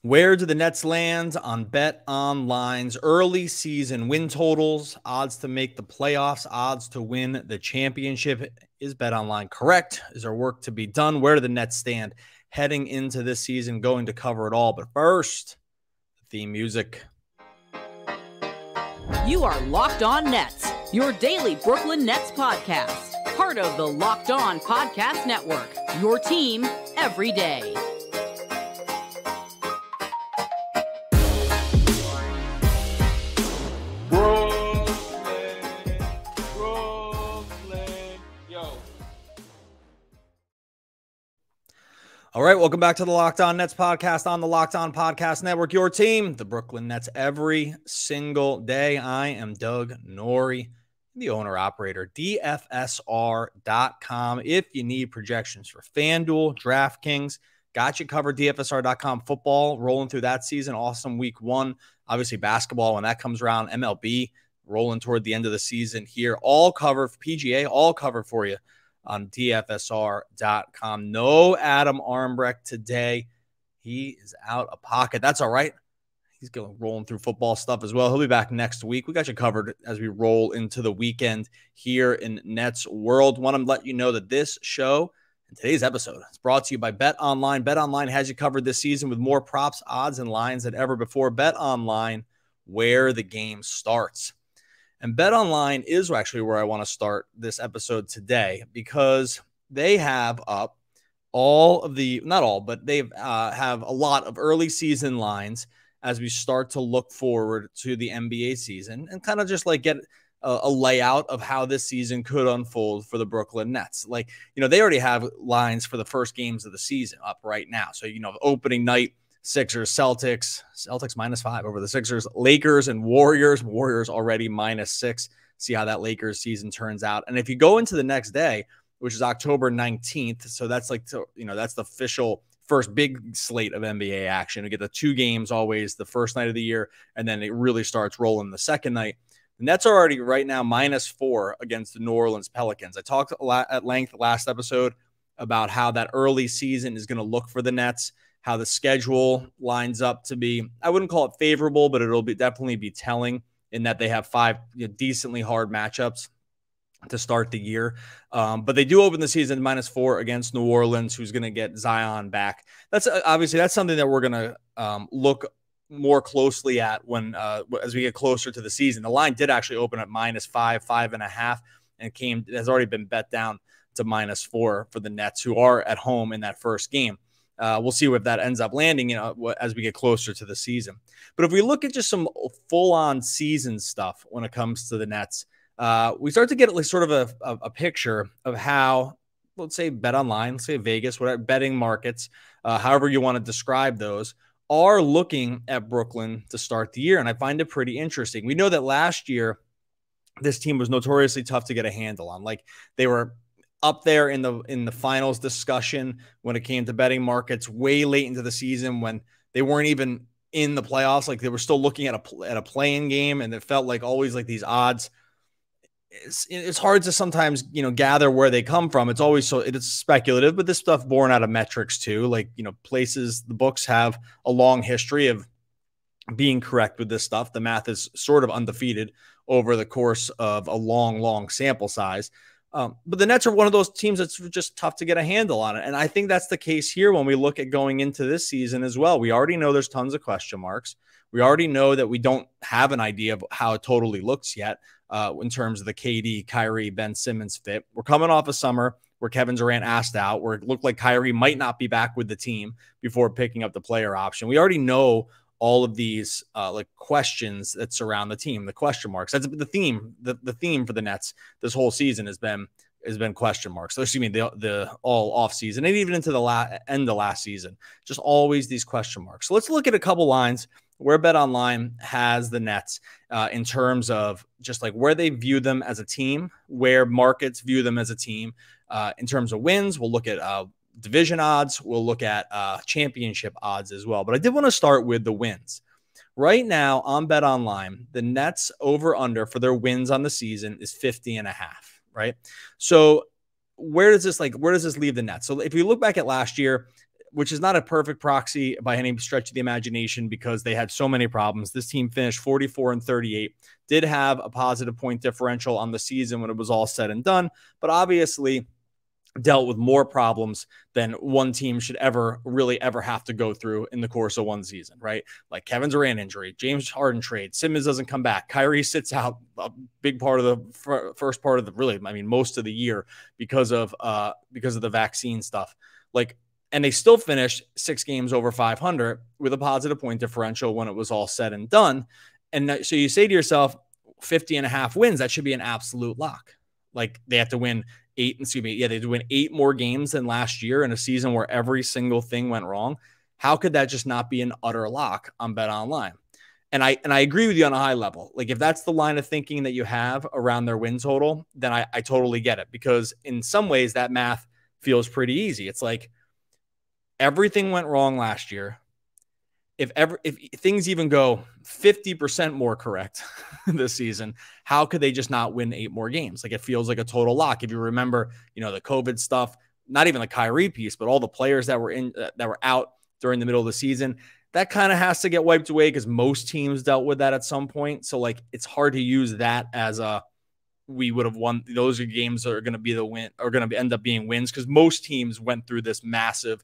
Where do the Nets land on BetOnline's early season win totals, odds to make the playoffs, odds to win the championship? Is BetOnline correct? Is there work to be done? Where do the Nets stand heading into this season? Going to cover it all. But first, theme music. You are Locked On Nets, your daily Brooklyn Nets podcast. Part of the Locked On Podcast Network, your team every day. All right, welcome back to the Locked On Nets podcast on the Locked On Podcast Network, your team, the Brooklyn Nets, every single day. I am Doug Norrie, the owner-operator, DFSR.com. If you need projections for FanDuel, DraftKings, got you covered, DFSR.com. Football rolling through that season, awesome week one. Obviously, basketball when that comes around, MLB rolling toward the end of the season here. All covered, PGA, all covered for you on DFSR.com. No Adam Armbrecht today. He is out of pocket. That's all right. He's going rolling through football stuff as well. He'll be back next week. We got you covered as we roll into the weekend here in Nets world. Want to let you know that this show and today's episode is brought to you by BetOnline. BetOnline has you covered this season with more props, odds, and lines than ever before. BetOnline, where the game starts. And BetOnline is actually where I want to start this episode today because they have up all of the, not all, but they have a lot of early season lines as we start to look forward to the NBA season and kind of just like get a layout of how this season could unfold for the Brooklyn Nets. Like, you know, they already have lines for the first games of the season up right now. So, you know, opening night, Sixers, Celtics -5 over the Sixers, Lakers and Warriors already -6. See how that Lakers season turns out. And if you go into the next day, which is October 19th, so that's like, you know, that's the official first big slate of NBA action. You get the two games always the first night of the year, and then it really starts rolling the second night. The Nets are already right now -4 against the New Orleans Pelicans. I talked at length last episode about how that early season is going to look for the Nets, how the schedule lines up to be, I wouldn't call it favorable, but it'll be definitely be telling in that they have 5 decently hard matchups to start the year. But they do open the season -4 against New Orleans, who's going to get Zion back. That's obviously that's something that we're going to look more closely at when as we get closer to the season. The line did actually open at -5, 5.5, and has already been bet down to -4 for the Nets, who are at home in that first game. We'll see if that ends up landing, you know, as we get closer to the season. But if we look at just some full-on season stuff when it comes to the Nets, we start to get like sort of a picture of how, let's say BetOnline, let's say Vegas, whatever betting markets, however you want to describe those, are looking at Brooklyn to start the year. And I find it pretty interesting. We know that last year, this team was notoriously tough to get a handle on. Like they were up there in the finals discussion when it came to betting markets way late into the season when they weren't even in the playoffs. Like they were still looking at a play-in game, and it felt like always like these odds. It's hard to sometimes, you know, gather where they come from. It's always it's speculative, but this stuff born out of metrics too. Like, you know, places, the books have a long history of being correct with this stuff. The math is sort of undefeated over the course of a long sample size. But the Nets are one of those teams that's just tough to get a handle on it. And I think that's the case here when we look at going into this season as well. We already know there's tons of question marks. We already know that we don't have an idea of how it totally looks yet in terms of the KD, Kyrie, Ben Simmons fit. We're coming off a summer where Kevin Durant asked out, where it looked like Kyrie might not be back with the team before picking up the player option. We already know all of these like questions that surround the team, the question marks. That's the theme. The theme for the Nets this whole season has been question marks. So excuse me, the all off season and even into the end of last season, just always these question marks. So let's look at a couple lines where BetOnline has the Nets in terms of just like where they view them as a team, where markets view them as a team in terms of wins. We'll look at division odds. We'll look at championship odds as well. But I did want to start with the wins. Right now on BetOnline, the Nets over-under for their wins on the season is 50.5, right? So where does this leave the Nets? So if you look back at last year, which is not a perfect proxy by any stretch of the imagination because they had so many problems. This team finished 44-38, did have a positive point differential on the season when it was all said and done, but obviously dealt with more problems than one team should ever have to go through in the course of one season, right? Like Kevin Durant injury, James Harden trade, Simmons doesn't come back, Kyrie sits out a big part of the first part of the most of the year because of the vaccine stuff. Like, and they still finished 6 games over 500 with a positive point differential when it was all said and done. And so you say to yourself, 50.5 wins, that should be an absolute lock. Like they have to win they had to win 8 more games than last year in a season where every single thing went wrong. How could that just not be an utter lock on BetOnline? And I agree with you on a high level. Like if that's the line of thinking that you have around their win total, then I totally get it, because in some ways that math feels pretty easy. It's like everything went wrong last year. If things even go 50% more correct this season, how could they just not win 8 more games? Like it feels like a total lock. If you remember, the COVID stuff, not even the Kyrie piece, but all the players that were out during the middle of the season, that kind of has to get wiped away because most teams dealt with that at some point. So like it's hard to use that as we would have won. Those are games that are going to be the win, or going to end up being wins, because most teams went through this massive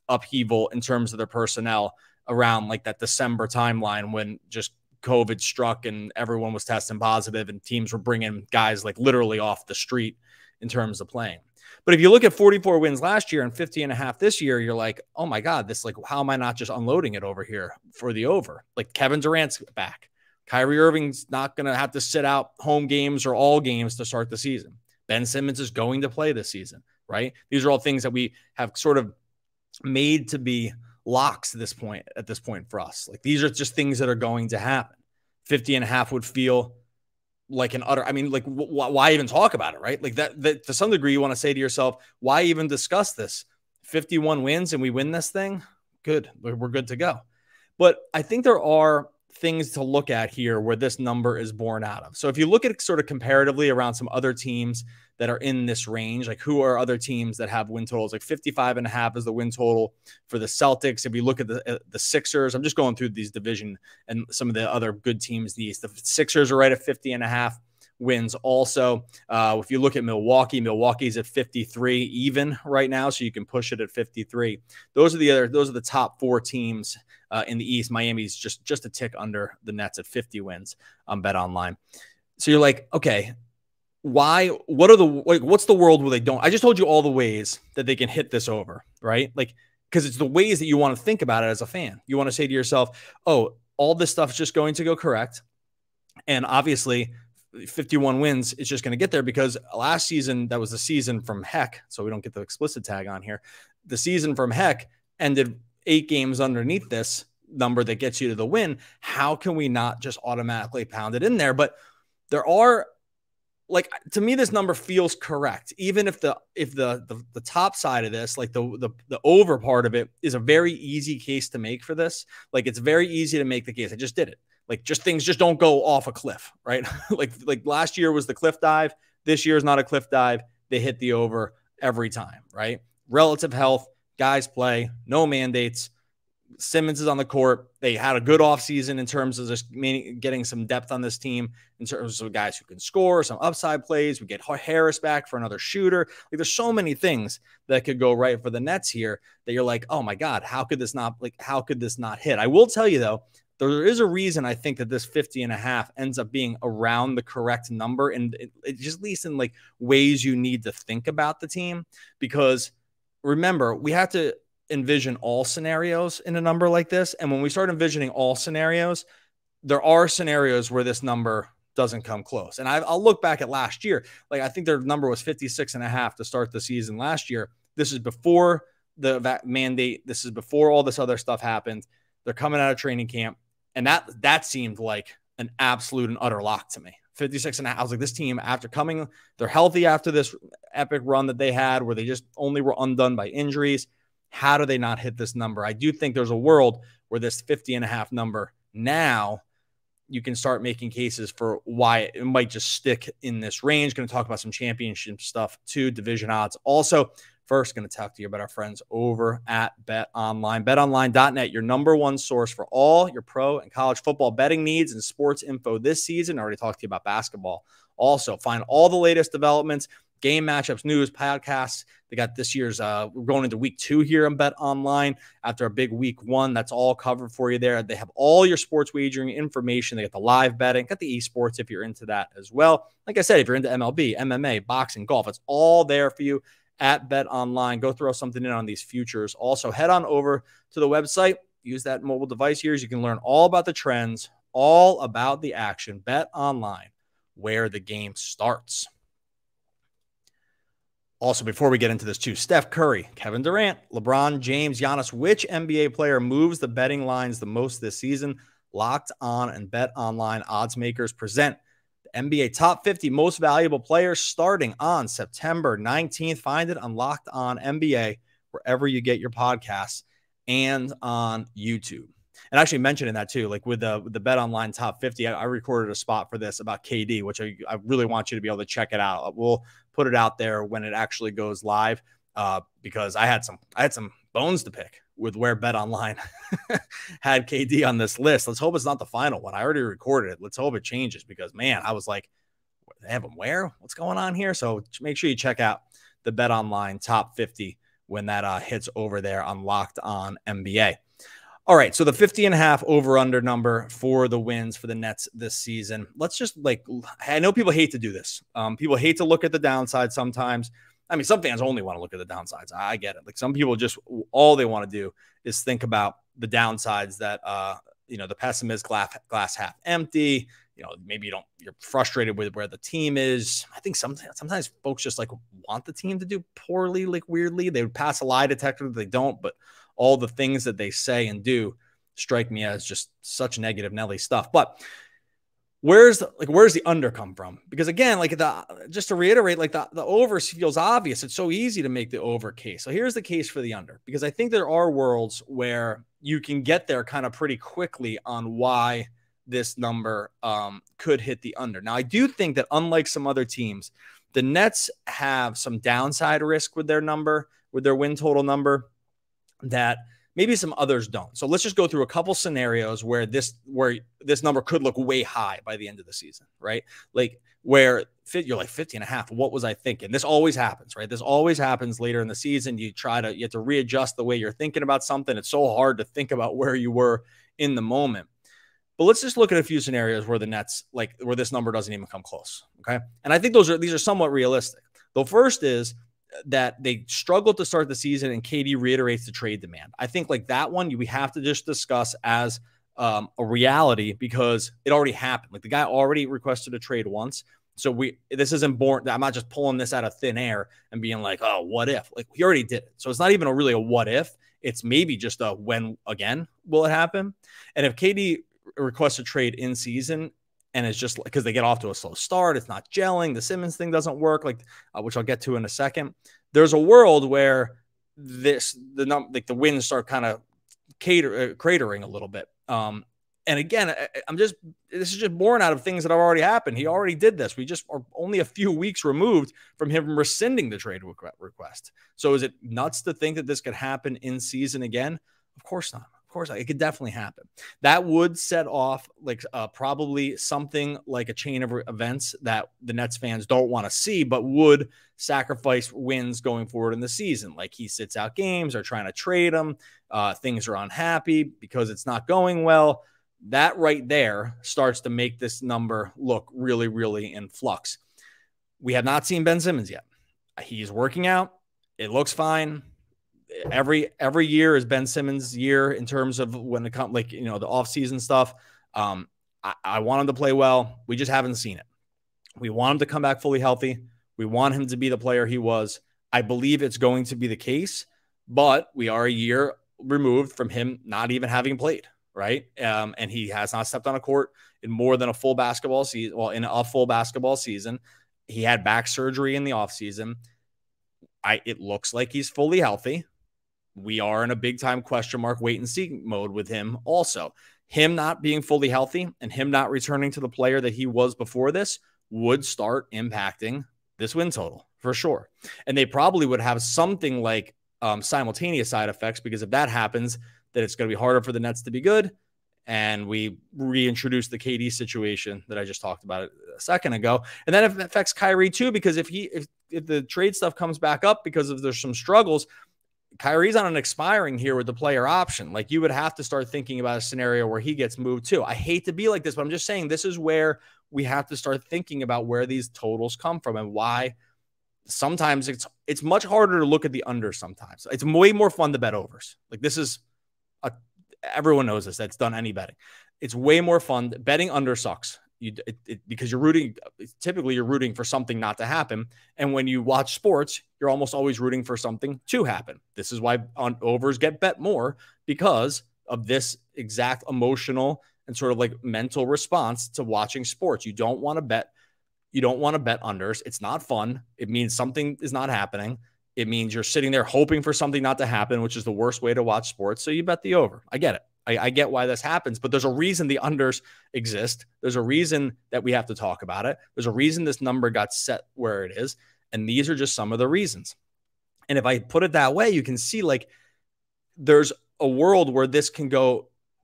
upheaval in terms of their personnel around like that December timeline when just COVID struck and everyone was testing positive and teams were bringing guys like literally off the street in terms of playing. But if you look at 44 wins last year and 50.5 this year, you're like, oh my God, how am I not just unloading it over here for the over? Like Kevin Durant's back. Kyrie Irving's not going to have to sit out home games or all games to start the season. Ben Simmons is going to play this season, right? These are all things that we have sort of made to be locks at this point for us. Like these are just things that are going to happen. 50.5 would feel like an utter, why even talk about it, right? Like that to some degree you want to say to yourself, why even discuss this? 51 wins and we win this thing? Good. We're good to go. But I think there are things to look at here where this number is born out of. So if you look at it sort of comparatively around some other teams that are in this range, like who are other teams that have win totals, like 55.5 is the win total for the Celtics. If you look at the Sixers, I'm just going through these division and some of the other good teams. The Sixers are right at 50.5 wins. Also, if you look at Milwaukee's at 53 even right now, so you can push it at 53. Those are the top 4 teams in the East. Miami's just a tick under the Nets at 50 wins on BetOnline. So you're like, okay, what's the world where they don't? I just told you all the ways that they can hit this over, right? Like, because it's the ways that you want to think about it as a fan. You want to say to yourself, oh, all this stuff's just going to go correct. And obviously 51 wins is just going to get there because last season, that was the season from heck. So we don't get the explicit tag on here. The season from heck ended 8 games underneath this number that gets you to the win. How can we not just automatically pound it in there? But there are, like, to me, this number feels correct. Even if the top side of this, like the over part of it, is a very easy case to make for this. Like, it's very easy to make the case. I just did it. Like, things just don't go off a cliff, right? like last year was the cliff dive. This year is not a cliff dive. They hit the over every time, right? Relative health, guys play, no mandates. Simmons is on the court. They had a good offseason in terms of just getting some depth on this team in terms of guys who can score, some upside plays. We get Harris back for another shooter. Like, there's so many things that could go right for the Nets here that you're like, oh my God, how could this not hit? I will tell you though, there is a reason I think that this 50.5 ends up being around the correct number. And it just, at least in like ways you need to think about the team, because remember, we have to envision all scenarios in a number like this. And when we start envisioning all scenarios, there are scenarios where this number doesn't come close. And I'll look back at last year. Like, I think their number was 56.5 to start the season last year. This is before the mandate. This is before all this other stuff happened. They're coming out of training camp. And that seemed like an absolute and utter lock to me. 56.5. I was like, this team, they're healthy after this epic run that they had where they just only were undone by injuries. How do they not hit this number? I do think there's a world where this 50.5 number, now you can start making cases for why it might just stick in this range. Going to talk about some championship stuff too, division odds. Also, First, going to talk to you about our friends over at BetOnline. BetOnline.net, your number one source for all your pro and college football betting needs and sports info this season. I already talked to you about basketball. Also, find all the latest developments, game matchups, news, podcasts. They got this year's, we're going into week 2 here on BetOnline after a big week 1. That's all covered for you there. They have all your sports wagering information. They got the live betting, got the esports if you're into that as well. Like I said, if you're into MLB, MMA, boxing, golf, it's all there for you at BetOnline. Go throw something in on these futures. Also, head on over to the website. Use that mobile device here. You can learn all about the trends, all about the action. BetOnline, where the game starts. Also, before we get into this too, Steph Curry, Kevin Durant, LeBron James, Giannis, which NBA player moves the betting lines the most this season? Locked On and BetOnline odds makers present the NBA top 50 most valuable players starting on September 19th. Find it on Locked On NBA, wherever you get your podcasts, and on YouTube. And actually mentioning that too, like with the BetOnline top 50, I recorded a spot for this about KD, which I really want you to be able to check it out. We'll put it out there when it actually goes live, because I had some bones to pick with where BetOnline had KD on this list. Let's hope it's not the final one. I already recorded it. Let's hope it changes, because man, I was like, they have him where? What's going on here? So make sure you check out the BetOnline top 50 when that hits over there on Locked On NBA. All right, so the 50.5 over-under number for the wins for the Nets this season. Let's just, I know people hate to do this. People hate to look at the downside sometimes. I mean, some fans only want to look at the downsides. I get it. Like, some people just, all they want to do is think about the downsides that, the pessimist glass half empty. Maybe you're frustrated with where the team is. I think sometimes folks just want the team to do poorly, weirdly. They would pass a lie detector that they don't, but all the things that they say and do strike me as just such negative Nelly stuff. But where's the under come from? Because again, just to reiterate, the over feels obvious. It's so easy to make the over case. So here's the case for the under, because I think there are worlds where you can get there kind of pretty quickly on why this number could hit the under. Now, I do think that unlike some other teams, the Nets have some downside risk with their number, with their win total number, that maybe some others don't. So let's just go through a couple scenarios where this number could look way high by the end of the season, right? Where you're like 50.5. What was I thinking? This always happens, right? This always happens later in the season. You have to readjust the way you're thinking about something. It's so hard to think about where you were in the moment. But let's just look at a few scenarios where the Nets, where this number doesn't even come close. Okay. And I think these are somewhat realistic. The first is that they struggled to start the season and KD reiterates the trade demand. I think that one, we have to just discuss as a reality, because it already happened. The guy already requested a trade once. So this isn't born. I'm not just pulling this out of thin air and being like, oh, what if? He already did it. So it's not even really a what if. It's maybe just a when again will it happen. And if KD requests a trade in season, and it's just because they get off to a slow start, it's not gelling, the Simmons thing doesn't work, which I'll get to in a second. There's a world where the wins start kind of cratering a little bit. And again, this is just born out of things that have already happened. He already did this. We just are only a few weeks removed from him rescinding the trade request. So is it nuts to think that this could happen in season again? Of course not. Of course, it could definitely happen. That would set off probably something like a chain of events that the Nets fans don't want to see, but would sacrifice wins going forward in the season. He sits out games, or trying to trade him. Things are unhappy because it's not going well. That right there starts to make this number look really, really in flux. We have not seen Ben Simmons yet. He's working out. It looks fine. Every year is Ben Simmons' year in terms of when it comes, the offseason stuff. I want him to play well. We just haven't seen it. We want him to come back fully healthy. We want him to be the player he was. I believe it's going to be the case, but we are a year removed from him not even having played, right? And he has not stepped on a court in more than a full basketball season. Well, in a full basketball season, he had back surgery in the offseason. It looks like he's fully healthy. We are in a big time question mark, wait and see mode with him. Also, him not being fully healthy and him not returning to the player that he was before this would start impacting this win total, for sure. And they probably would have something like simultaneous side effects, because if that happens, then it's going to be harder for the Nets to be good. And we reintroduce the KD situation that I just talked about a second ago. And then it affects Kyrie too, because if the trade stuff comes back up because of there's some struggles, Kyrie's on an expiring here with the player option. Like, you would have to start thinking about a scenario where he gets moved too. I hate to be like this, but I'm just saying this is where we have to start thinking about where these totals come from and why sometimes it's much harder to look at the under sometimes. It's way more fun to bet overs. Like, this is everyone knows this that's done any betting. It's way more fun. Betting under sucks. Because typically you're rooting for something not to happen. And when you watch sports, you're almost always rooting for something to happen. This is why overs get bet more, because of this exact emotional and sort of like mental response to watching sports. You don't want to bet unders. It's not fun. It means something is not happening. It means you're sitting there hoping for something not to happen, which is the worst way to watch sports. So you bet the over. I get it. I get why this happens, but there's a reason the unders exist. There's a reason that we have to talk about it. There's a reason this number got set where it is. And these are just some of the reasons. And if I put it that way, you can see like there's a world where this can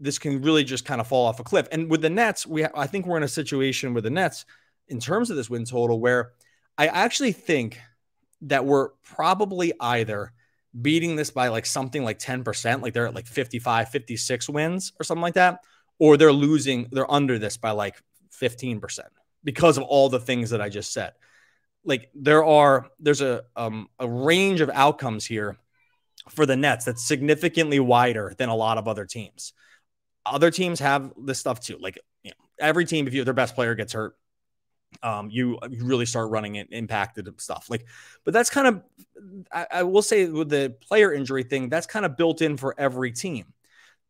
really just kind of fall off a cliff. And with the Nets, I think we're in a situation with the Nets in terms of this win total where I actually think that we're probably either beating this by like something like 10%, like they're at like 55, 56 wins or something like that, or they're under this by like 15% because of all the things that I just said. Like there's a range of outcomes here for the Nets that's significantly wider than a lot of other teams. Other teams have this stuff too. Like, every team, if their best player gets hurt, you really start running it impacted stuff. Like, but that's kind of, I will say with the player injury thing, that's kind of built in for every team.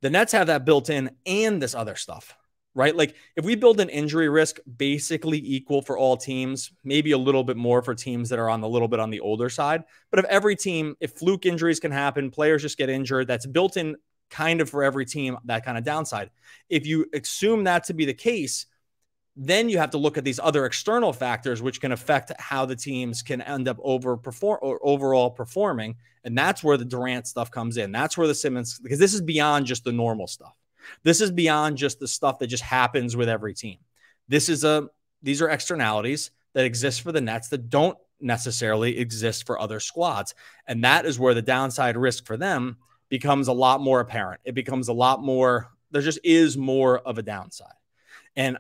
The Nets have that built in and this other stuff, right? Like, if we build an injury risk basically equal for all teams, maybe a little bit more for teams that are a little bit on the older side. But if every team, if fluke injuries can happen, players just get injured, that's built in kind of for every team, that kind of downside. If you assume that to be the case, then you have to look at these other external factors, which can affect how the teams can end up overall performing. And that's where the Durant stuff comes in. That's where the Simmons, because this is beyond just the normal stuff. This is beyond just the stuff that just happens with every team. These are externalities that exist for the Nets that don't necessarily exist for other squads. And that is where the downside risk for them becomes a lot more apparent. It becomes a lot more, there just is more of a downside. And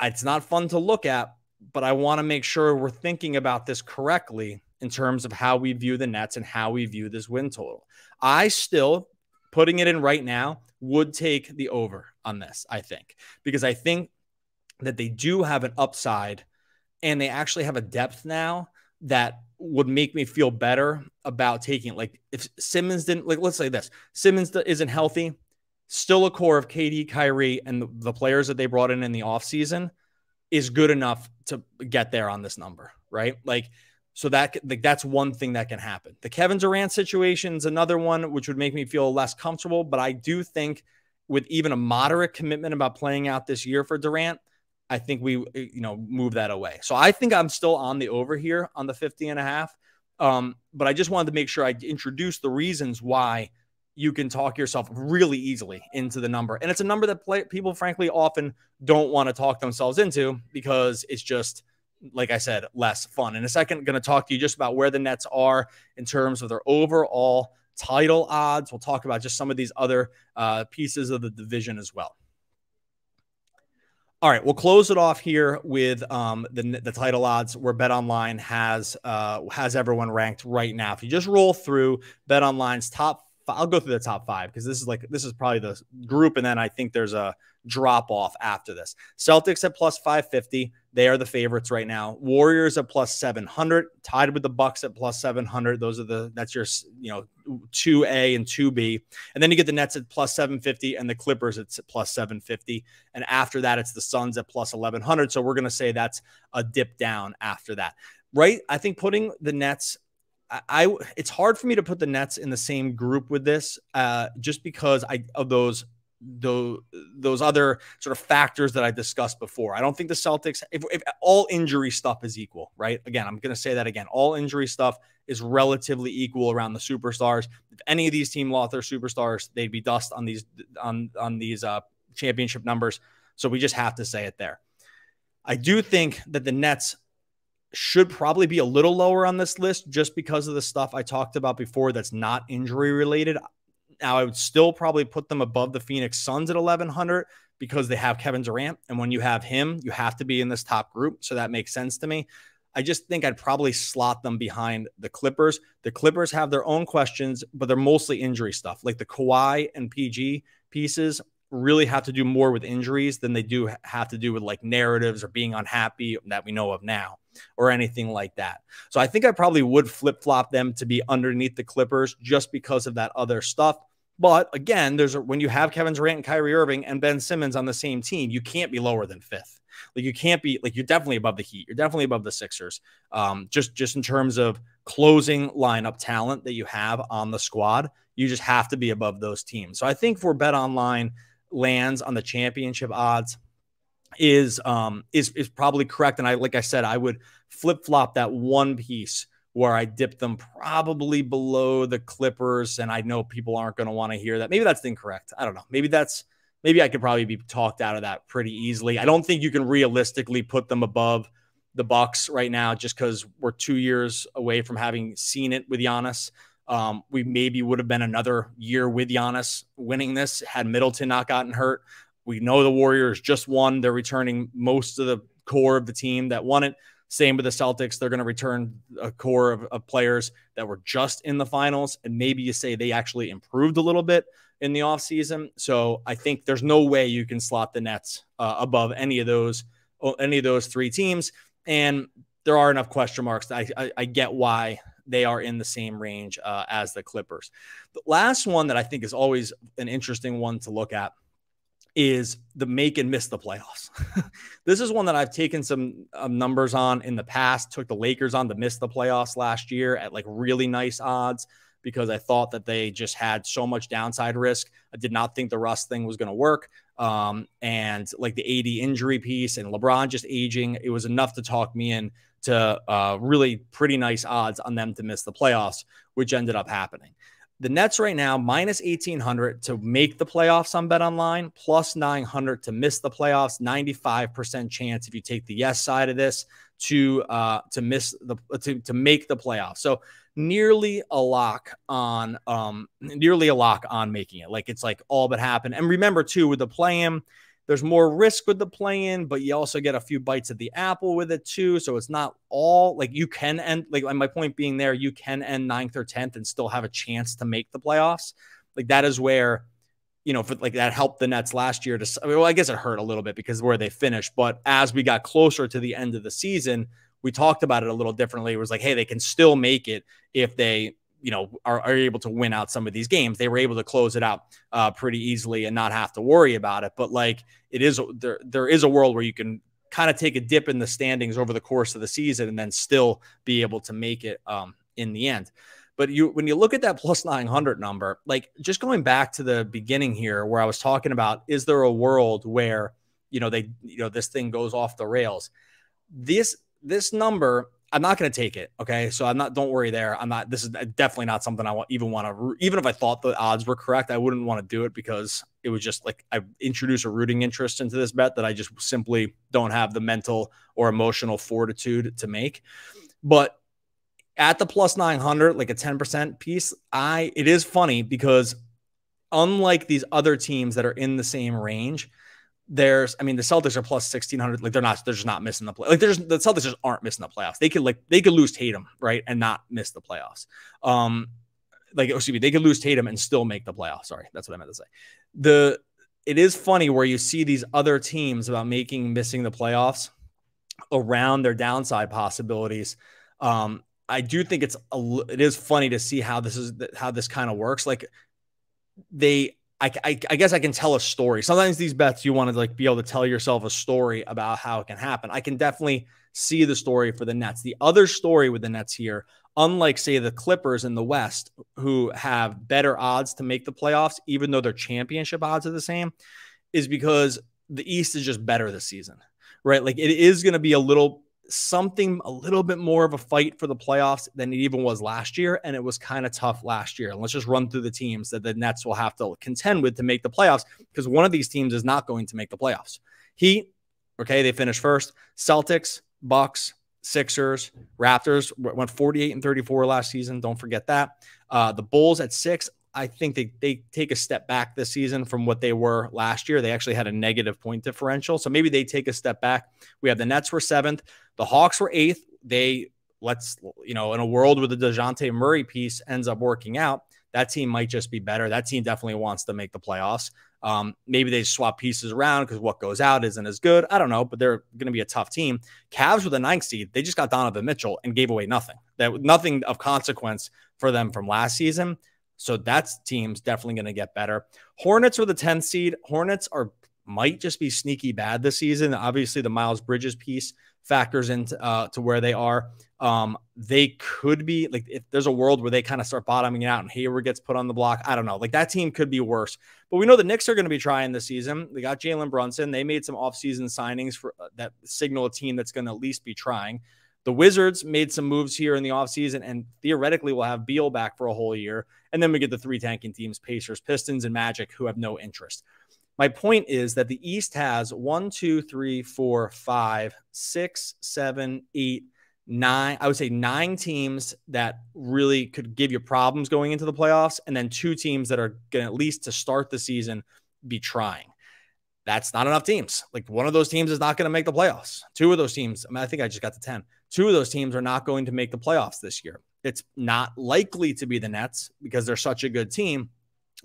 it's not fun to look at, but I want to make sure we're thinking about this correctly in terms of how we view the Nets and how we view this win total. I still, putting it in right now, would take the over on this, I think, because I think that they do have an upside and they actually have a depth now that would make me feel better about taking it. Like, if Simmons didn't, like, let's say this, Simmons isn't healthy, still a core of KD, Kyrie, and the players that they brought in the offseason is good enough to get there on this number, right? Like, so that's one thing that can happen. The Kevin Durant situation is another one, which would make me feel less comfortable, but I do think with even a moderate commitment about playing out this year for Durant, I think we, move that away. So I think I'm still on the over here on the 50.5. But I just wanted to make sure I introduce the reasons why you can talk yourself really easily into the number. And it's a number that people, frankly, often don't want to talk themselves into because it's just, like I said, less fun. In a second, I'm going to talk to you just about where the Nets are in terms of their overall title odds. We'll talk about just some of these other pieces of the division as well. All right, we'll close it off here with the title odds where BetOnline has everyone ranked right now. If you just roll through BetOnline's I'll go through the top 5 because this is probably the group, and then I think there's a drop off after this. Celtics at plus 550. They are the favorites right now. Warriors at plus 700, tied with the Bucks at plus 700. That's your 2A and 2B. And then you get the Nets at plus 750 and the Clippers at plus 750. And after that, it's the Suns at plus 1100. So we're going to say that's a dip down after that, right? I think putting the Nets, it's hard for me to put the Nets in the same group with this just because of those those other sort of factors that I discussed before. I don't think the Celtics, if all injury stuff is equal, right? Again, I'm going to say that again. All injury stuff is relatively equal around the superstars. If any of these teams lost their superstars, they'd be dust on these championship numbers. So we just have to say it there. I do think that the Nets should probably be a little lower on this list just because of the stuff I talked about before that's not injury related. Now, I would still probably put them above the Phoenix Suns at 1,100 because they have Kevin Durant. And when you have him, you have to be in this top group. So that makes sense to me. I just think I'd probably slot them behind the Clippers. The Clippers have their own questions, but they're mostly injury stuff. Like the Kawhi and PG pieces really have to do more with injuries than they do have to do with like narratives or being unhappy that we know of now or anything like that. So I think I probably would flip-flop them to be underneath the Clippers just because of that other stuff. But again, when you have Kevin Durant and Kyrie Irving and Ben Simmons on the same team, you can't be lower than fifth. Like you can't be like, you're definitely above the Heat. You're definitely above the Sixers. Just in terms of closing lineup talent that you have on the squad, you just have to be above those teams. So I think for BetOnline lands on the championship odds is probably correct. And like I said, I would flip-flop that one piece where I dip them probably below the Clippers. And I know people aren't going to want to hear that. Maybe that's incorrect. I don't know. Maybe I could probably be talked out of that pretty easily. I don't think you can realistically put them above the Bucks right now just because we're 2 years away from having seen it with Giannis. We maybe would have been another year with Giannis winning this had Middleton not gotten hurt. We know the Warriors just won. They're returning most of the core of the team that won it. Same with the Celtics. They're going to return a core of players that were just in the finals. And maybe you say they actually improved a little bit in the offseason. So I think there's no way you can slot the Nets above any of those three teams. And there are enough question marks that I get why they are in the same range as the Clippers. The last one that I think is always an interesting one to look at is the make and miss the playoffs. This is one that I've taken some numbers on in the past, took the Lakers on to miss the playoffs last year at like really nice odds because I thought that they just had so much downside risk. I did not think the Russ thing was going to work. And like the AD injury piece and LeBron just aging, it was enough to talk me in to really pretty nice odds on them to miss the playoffs, which ended up happening. The Nets right now, minus 1,800 to make the playoffs on BetOnline, plus 900 to miss the playoffs, 95% chance if you take the yes side of this to make the playoffs. So nearly a lock on making it. Like it's like all but happened. And remember too, with the play-in, there's more risk with the play-in, but you also get a few bites at the apple with it too. So it's not all like you can end, like my point being there, you can end 9th or 10th and still have a chance to make the playoffs. Like that is where, like that helped the Nets last year I guess it hurt a little bit because where they finished. But as we got closer to the end of the season, we talked about it a little differently. It was like, hey, they can still make it if they, are able to win out some of these games. They were able to close it out pretty easily and not have to worry about it. But like it is, there is a world where you can kind of take a dip in the standings over the course of the season and then still be able to make it in the end. But when you look at that plus 900 number, like just going back to the beginning here where I was talking about, is there a world where, this thing goes off the rails? This number, I'm not going to take it. Okay. So don't worry there. This is definitely not something even if I thought the odds were correct, I wouldn't want to do it because it was just like I introduced a rooting interest into this bet that I just simply don't have the mental or emotional fortitude to make. But at the plus 900, like a 10% piece, it is funny because unlike these other teams that are in the same range, the Celtics are plus 1,600. Like they're just not missing the play. Like the Celtics just aren't missing the playoffs. They could lose Tatum, right, and not miss the playoffs. They could lose Tatum and still make the playoffs. Sorry, that's what I meant to say. It is funny where you see these other teams about missing the playoffs around their downside possibilities. I do think it is funny to see how this kind of works. Like I guess I can tell a story. Sometimes these bets, you want to like be able to tell yourself a story about how it can happen. I can definitely see the story for the Nets. The other story with the Nets here, unlike say the Clippers in the West, who have better odds to make the playoffs, even though their championship odds are the same, is because the East is just better this season, right? Like it is going to be a little bit more of a fight for the playoffs than it even was last year. And it was kind of tough last year. And let's just run through the teams that the Nets will have to contend with to make the playoffs, because one of these teams is not going to make the playoffs. Heat, okay, they finished first. Celtics, Bucks, Sixers, Raptors went 48-34 last season. Don't forget that. The Bulls at 6. I think they take a step back this season from what they were last year. They actually had a negative point differential. So maybe they take a step back. We have the Nets were 7th. The Hawks were 8th. In a world where the DeJounte Murray piece ends up working out, that team might just be better. That team definitely wants to make the playoffs. Maybe they swap pieces around because what goes out isn't as good. I don't know, but they're going to be a tough team. Cavs with the 9th seed. They just got Donovan Mitchell and gave away nothing. Nothing of consequence for them from last season. So that team's definitely going to get better. Hornets were the 10th seed. Hornets might just be sneaky bad this season. Obviously, the Miles Bridges piece factors into to where they are. They could be like, if there's a world where they kind of start bottoming out and Hayward gets put on the block, I don't know. Like that team could be worse. But we know the Knicks are going to be trying this season. They got Jalen Brunson. They made some offseason signings for that signal a team that's going to at least be trying. The Wizards made some moves here in the offseason and theoretically will have Beal back for a whole year. And then we get the 3 tanking teams, Pacers, Pistons, and Magic, who have no interest. My point is that the East has 1, 2, 3, 4, 5, 6, 7, 8, 9. I would say 9 teams that really could give you problems going into the playoffs. And then 2 teams that are going to, at least to start the season, be trying. That's not enough teams. Like one of those teams is not going to make the playoffs. 2 of those teams, I think I just got to 10. 2 of those teams are not going to make the playoffs this year. It's not likely to be the Nets because they're such a good team.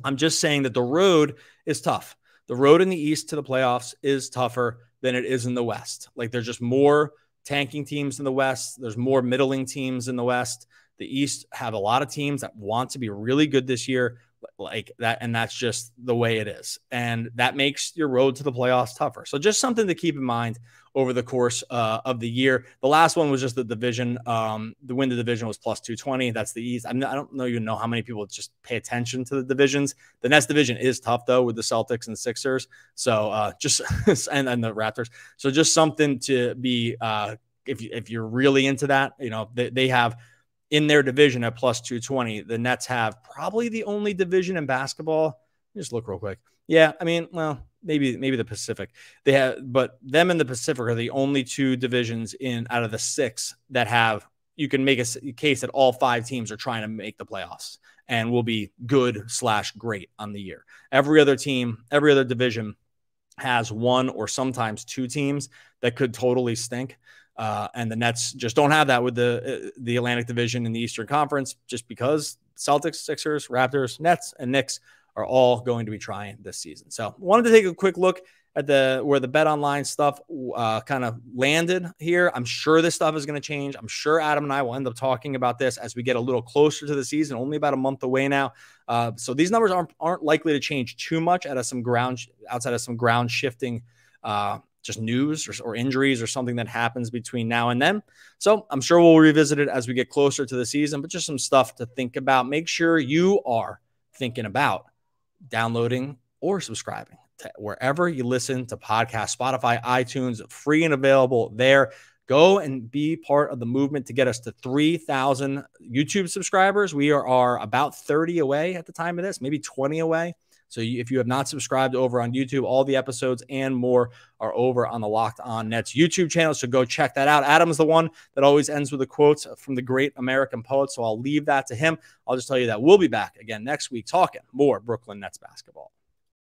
I'm just saying that the road is tough. The road in the East to the playoffs is tougher than it is in the West. Like there's just more tanking teams in the West. There's more middling teams in the West. The East have a lot of teams that want to be really good this year, like that. And that's just the way it is. And that makes your road to the playoffs tougher. So just something to keep in mind over the course of the year. The last one was just the division. The win the division was plus 220. That's the East. I don't know how many people just pay attention to the divisions. The Nets division is tough though, with the Celtics and Sixers. So and the Raptors. So just something to be, if you're really into that, they have in their division at plus 220. The Nets have probably the only division in basketball. Just look real quick. Yeah. I mean, well, maybe the Pacific they have, but them and the Pacific are the only 2 divisions out of the 6 that have, you can make a case that all 5 teams are trying to make the playoffs and will be good/great on the year. Every other division has 1 or sometimes 2 teams that could totally stink. And the Nets just don't have that with the Atlantic Division in the Eastern Conference, just because Celtics, Sixers, Raptors, Nets, and Knicks are all going to be trying this season. So wanted to take a quick look at where the BetOnline stuff kind of landed here. I'm sure this stuff is going to change. I'm sure Adam and I will end up talking about this as we get a little closer to the season, only about a month away now. So these numbers aren't likely to change too much outside of some ground shifting just news or injuries or something that happens between now and then. So I'm sure we'll revisit it as we get closer to the season, but just some stuff to think about. Make sure you are thinking about downloading or subscribing to wherever you listen to podcasts, Spotify, iTunes, free and available there. Go and be part of the movement to get us to 3,000 YouTube subscribers. We are about 30 away at the time of this, maybe 20 away. So if you have not subscribed over on YouTube, all the episodes and more are over on the Locked On Nets YouTube channel. So go check that out. Adam's the one that always ends with a quote from the great American poet. So I'll leave that to him. I'll just tell you that we'll be back again next week talking more Brooklyn Nets basketball.